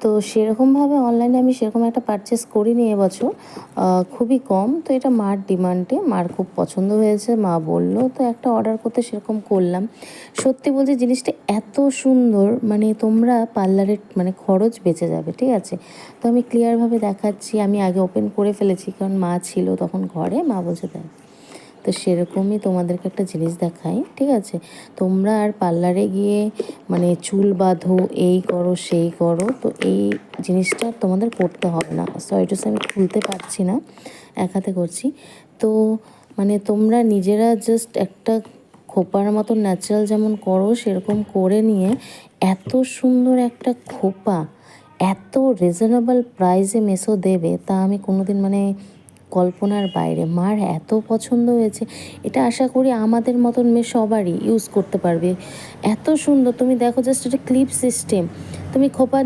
তো সেরকমভাবে অনলাইনে আমি সেরকম একটা পারচেস করিনি এবছর, খুবই কম। তো এটা মার ডিমান্ডে, মার খুব পছন্দ হয়েছে, মা বলল তো একটা অর্ডার করতে সেরকম করলাম। সত্যি বলছি জিনিসটা এত সুন্দর, মানে তোমরা পার্লারের মানে খরচ বেঁচে যাবে, ঠিক আছে? তো আমি ক্লিয়ারভাবে দেখাচ্ছি, আমি আগে ওপেন করে ফেলেছি কারণ মা ছিল তখন ঘরে, মা বলছে দেখ। তো সেরকমই তোমাদেরকে একটা জিনিস দেখাই, ঠিক আছে? তোমরা আর পার্লারে গিয়ে মানে চুল বাঁধো, এই করো সেই করো, তো এই জিনিসটা তোমাদের করতে হবে না। সরি টু সে, আমি খুলতে পারছি না, এক হাতে করছি। তো মানে তোমরা নিজেরা জাস্ট একটা খোপার মতো ন্যাচারাল যেমন করো সেরকম করে নিয়ে এত সুন্দর একটা খোপা এত রিজনেবল প্রাইসে মেসো দেবে, তা আমি কোনোদিন মানে কল্পনার বাইরে। মার এত পছন্দ হয়েছে, এটা আশা করি আমাদের মতন মেয়ে সবারই ইউজ করতে পারবে। এত সুন্দর, তুমি দেখো জাস্ট এটা ক্লিপ সিস্টেম, তুমি খোপা